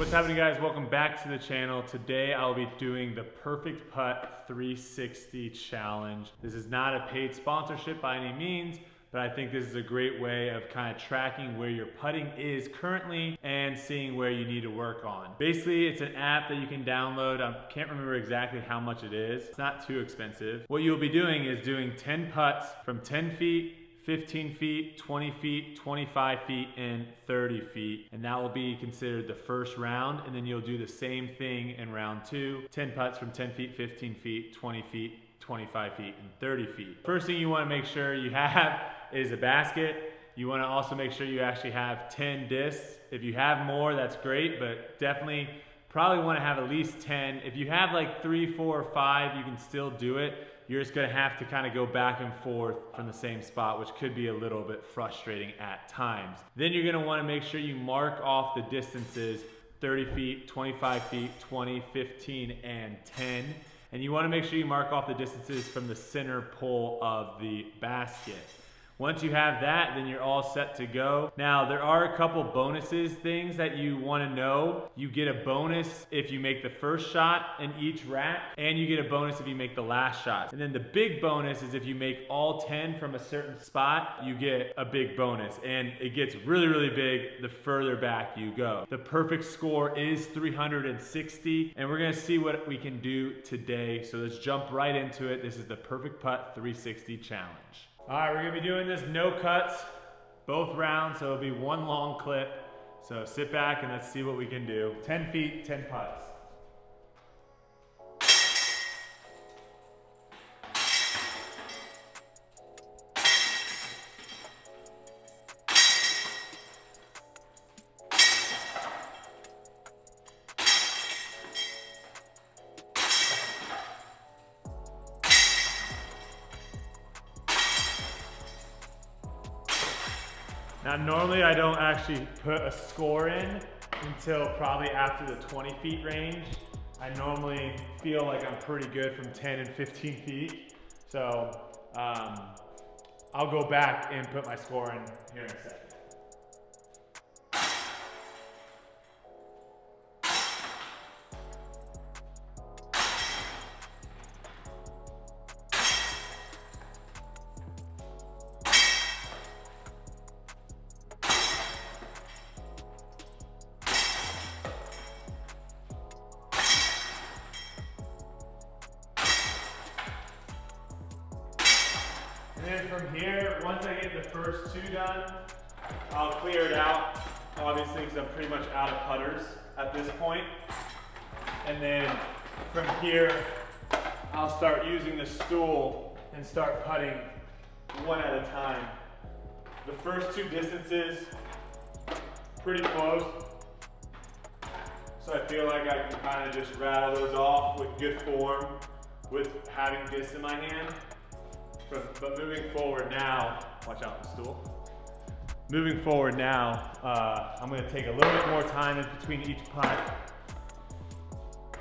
What's happening, guys? Welcome back to the channel. Today I'll be doing the Perfect Putt 360 challenge. This is not a paid sponsorship by any means, but I think this is a great way of kind of tracking where your putting is currently and seeing where you need to work on. Basically, it's an app that you can download. I can't remember exactly how much it is. It's not too expensive. What you'll be doing is doing 10 putts from 10 feet, 15 feet, 20 feet, 25 feet, and 30 feet. And that will be considered the first round. And then you'll do the same thing in round 2. 10 putts from 10 feet, 15 feet, 20 feet, 25 feet, and 30 feet. First thing you want to make sure you have is a basket. You want to also make sure you actually have 10 discs. If you have more, that's great, but definitely probably want to have at least 10. If you have like 3, 4, or 5, you can still do it. You're just going to have to kind of go back and forth from the same spot, which could be a little bit frustrating at times. Then you're going to want to make sure you mark off the distances: 30 feet, 25 feet, 20, 15, and 10. And you want to make sure you mark off the distances from the center pole of the basket. Once you have that, then you're all set to go. Now, there are a couple bonuses, things that you want to know. You get a bonus if you make the first shot in each rack, and you get a bonus if you make the last shot. And then the big bonus is if you make all 10 from a certain spot, you get a big bonus. And it gets really, really big the further back you go. The perfect score is 360, and we're gonna see what we can do today. So let's jump right into it. This is the Perfect Putt 360 challenge. All right, we're gonna be doing this no cuts, both rounds, so it'll be one long clip. So sit back and let's see what we can do. 10 feet, 10 putts. Now, normally I don't actually put a score in until probably after the 20 feet range. I normally feel like I'm pretty good from 10 and 15 feet. So I'll go back and put my score in here in a second. And then from here, once I get the first 2 done, I'll clear it out, obviously, because I'm pretty much out of putters at this point. And then from here, I'll start using the stool and start putting one at a time. The first 2 distances, pretty close. So I feel like I can kind of just rattle those off with good form, with having discs in my hand. But moving forward now, watch out for the stool. Moving forward now, I'm gonna take a little bit more time in between each putt.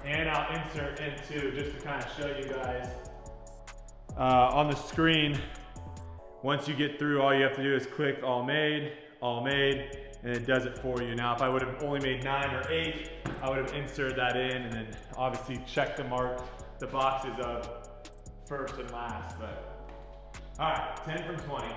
And I'll insert into, just to kind of show you guys, on the screen, once you get through, all you have to do is click all made, and it does it for you. Now, if I would have only made 9 or 8, I would have inserted that in and then obviously check the boxes of first and last. But all right, 10 from 20.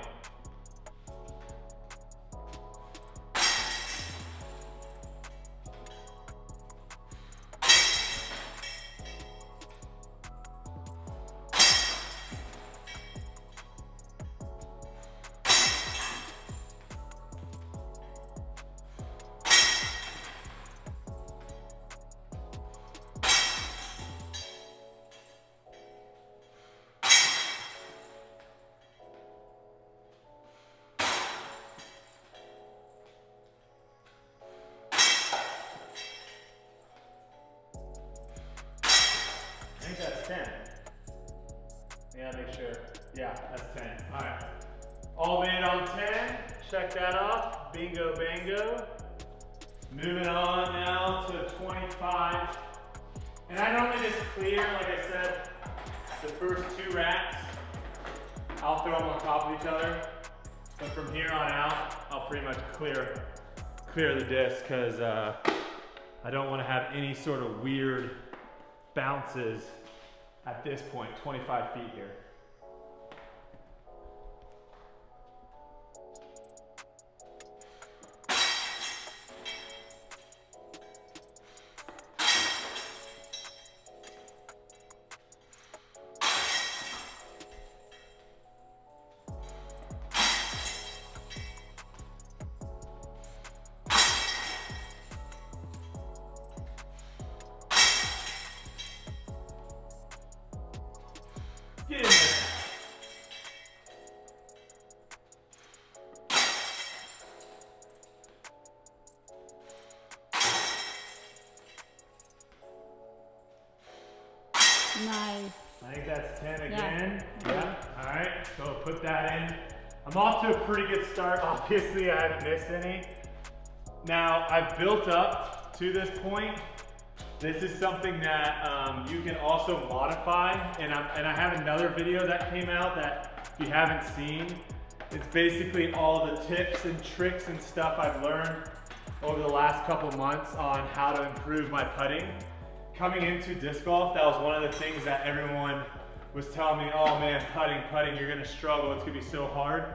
I think that's 10. Yeah, make sure. Yeah, that's 10. All right. All made on 10. Check that off. Bingo, bango. Moving on now to 25. And I normally just clear, like I said, the first 2 racks. I'll throw them on top of each other. But from here on out, I'll pretty much clear the disc because I don't want to have any sort of weird bounces at this point, 25 feet here. Get in there. Nice. I think that's 10 again. Yeah. All right, so put that in. I'm off to a pretty good start. Obviously, I haven't missed any. Now, I've built up to this point. This is something that you can also modify, and I have another video that came out that if you haven't seen, it's basically all the tips and tricks and stuff I've learned over the last couple months on how to improve my putting. Coming into disc golf, that was one of the things that everyone was telling me, oh man, putting, you're gonna struggle, it's gonna be so hard.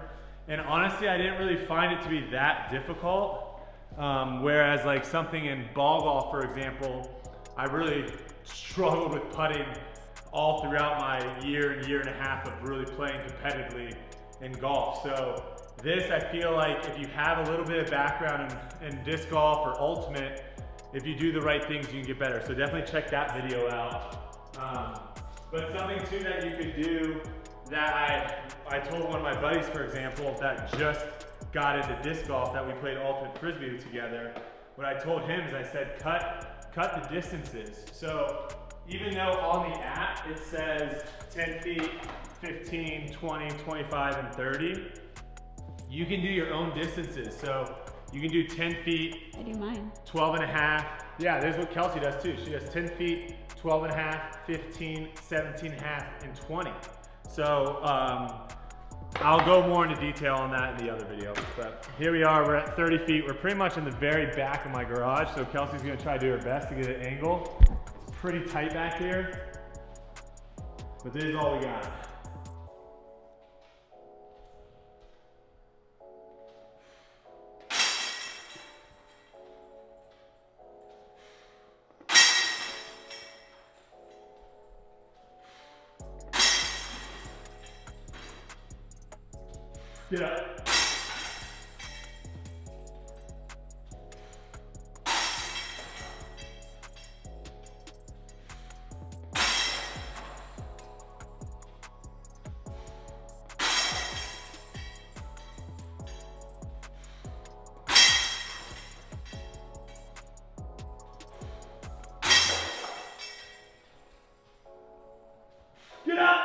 And honestly, I didn't really find it to be that difficult. Whereas like something in ball golf, for example, I really struggled with putting all throughout my year and a half of really playing competitively in golf. So this, I feel like if you have a little bit of background in disc golf or ultimate, if you do the right things, you can get better. So definitely check that video out. But something too that you could do that I told one of my buddies, for example, that just got into disc golf, that we played ultimate frisbee together. What I told him is I said, cut the distances. So even though on the app it says 10 feet, 15, 20, 25, and 30, you can do your own distances. So you can do 10 feet. I do mine. 12 and a half. Yeah, there's what Kelsey does too. She does 10 feet, 12 and a half, 15, 17 and a half, and 20. So I'll go more into detail on that in the other video. But here we are, we're at 30 feet. We're pretty much in the very back of my garage. So Kelsey's gonna try to do her best to get an angle. It's pretty tight back here, but this is all we got. Get up. Get up.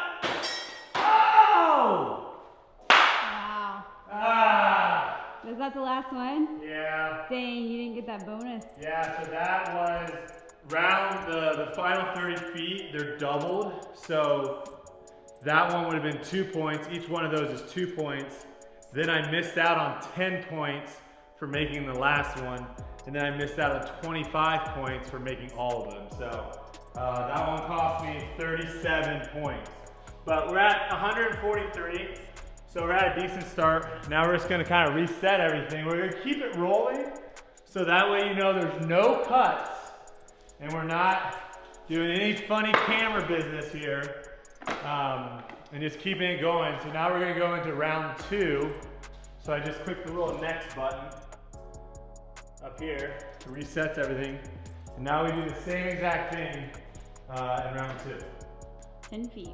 Was that the last one? Yeah. Dang, you didn't get that bonus. Yeah, so that was round the final 30 feet, they're doubled. So that one would have been 2 points. Each one of those is 2 points. Then I missed out on 10 points for making the last one. And then I missed out on 25 points for making all of them. So that one cost me 37 points. But we're at 143. So we're at a decent start. Now we're just gonna kind of reset everything. We're gonna keep it rolling, so that way you know there's no cuts, and we're not doing any funny camera business here, and just keeping it going. So now we're gonna go into round 2. So I just click the little next button up here to reset everything. And now we do the same exact thing in round 2. 10 feet.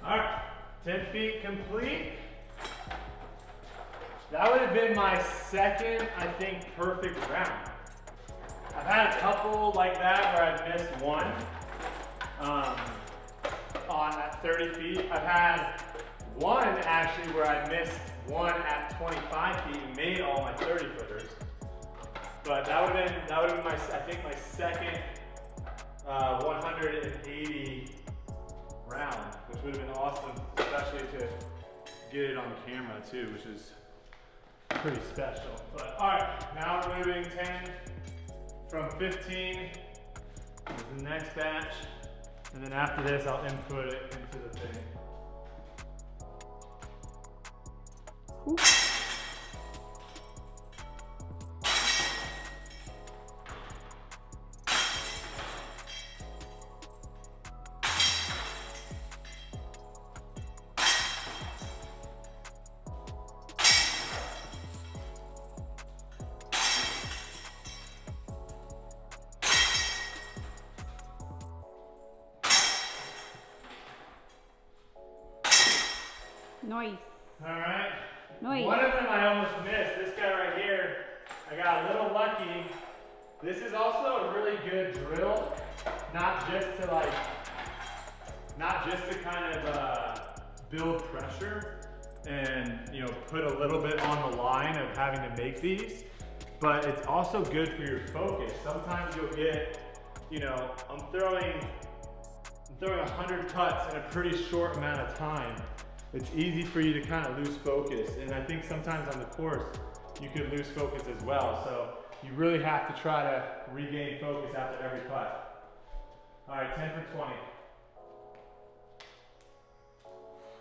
All right, 10 feet complete. That would have been my second, I think, perfect round. I've had a couple like that where I've missed one on that 30 feet. I've had one actually where I missed one at 25 feet and made all my 30 footers. But that would have been my, I think my second 180 round, which would have been awesome, especially to get it on camera too, which is pretty special. But all right, now we're moving 10 from 15 to the next batch. And then after this, I'll input it into the thing. Ooh. Nice. All right. Nice. One of them I almost missed. This guy right here, I got a little lucky. This is also a really good drill, not just to kind of build pressure and put a little bit on the line of having to make these, but it's also good for your focus. Sometimes you'll get, I'm throwing 100 putts in a pretty short amount of time. It's easy for you to kind of lose focus, and I think sometimes on the course you could lose focus as well. So you really have to try to regain focus after every putt. All right, 10 for 20.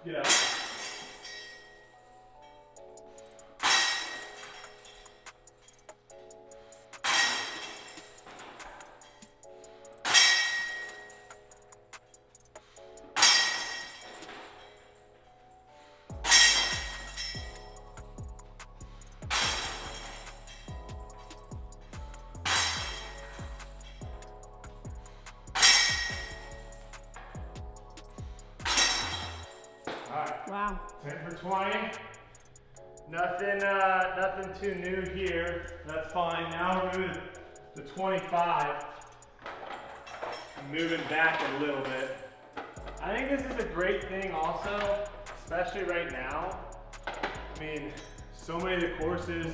Get up. Wow. 10 for 20. Nothing too new here. That's fine. Now we're moving to 25. Moving back a little bit. I think this is a great thing also, especially right now. I mean, so many of the courses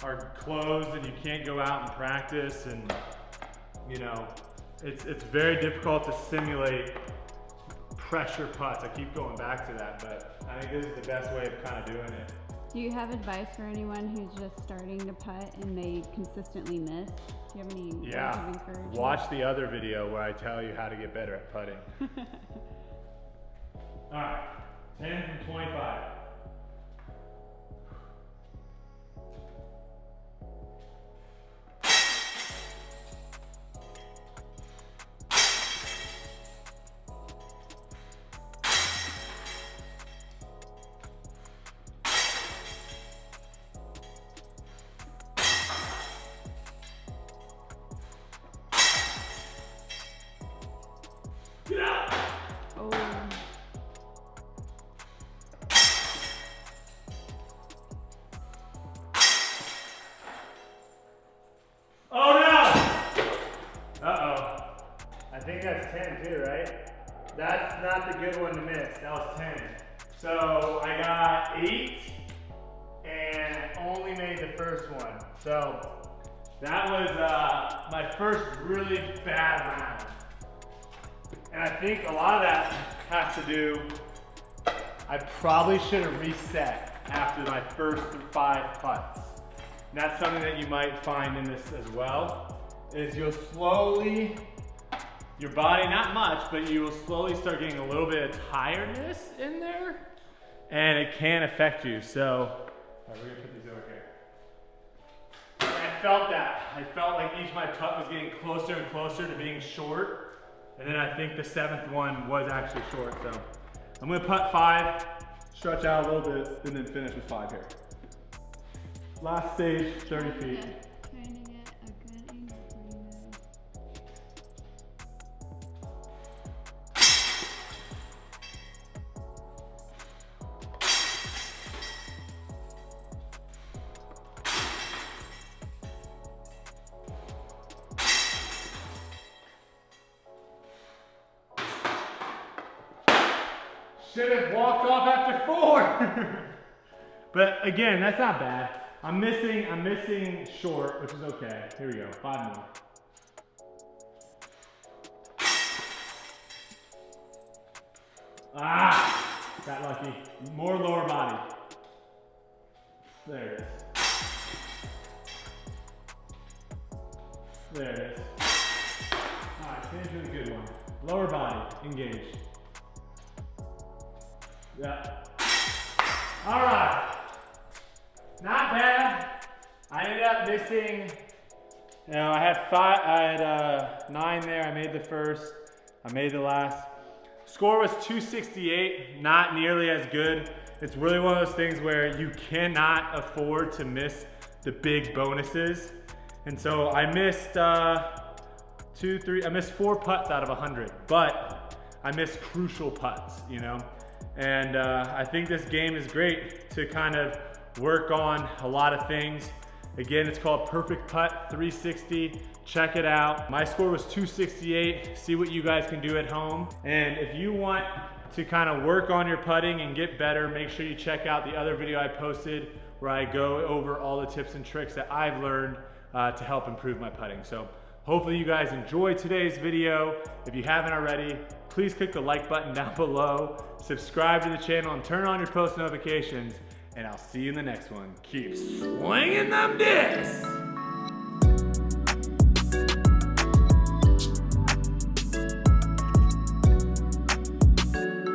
are closed and you can't go out and practice, and it's very difficult to simulate pressure putts. I keep going back to that, but I think this is the best way of kind of doing it. Do you have advice for anyone who's just starting to putt and they consistently miss? Do you have any words of encouragement? Watch the other video where I tell you how to get better at putting. All right, 10 from 25. Get out! Oh. Oh no! Uh-oh. I think that's 10 too, right? That's not the good one to miss. That was 10. So I got 8 and only made the first one. So that was my first really bad round. And I think a lot of that has to do, I probably should have reset after my first 5 putts. And that's something that you might find in this as well, is you'll slowly, your body, not much, but you will slowly start getting a little bit of tiredness in there, and it can affect you. So, all right, we're gonna put these over here. And I felt that. I felt like each of my putt was getting closer and closer to being short. And then I think the 7th one was actually short, so I'm gonna putt 5, stretch out a little bit, and then finish with 5 here. Last stage, 30 feet. Trying to get a good angle for you guys. Should have walked off after 4. But again, that's not bad. I'm missing short, which is okay. Here we go, 5 more. Ah, got lucky. More lower body. There it is. There it is. All right, finish with a good one. Lower body, engage. Yeah. All right. Not bad. I ended up missing, you know, I had 9 there. I made the first, I made the last. Score was 268, not nearly as good. It's really one of those things where you cannot afford to miss the big bonuses. And so I missed I missed 4 putts out of 100, but I missed crucial putts, you know? And I think this game is great to kind of work on a lot of things. Again, it's called Perfect Putt 360. Check it out. My score was 268. See what you guys can do at home. And if you want to kind of work on your putting and get better, make sure you check out the other video I posted where I go over all the tips and tricks that I've learned to help improve my putting. So hopefully you guys enjoyed today's video. If you haven't already, please click the like button down below, subscribe to the channel, and turn on your post notifications. And I'll see you in the next one. Keep swinging them discs.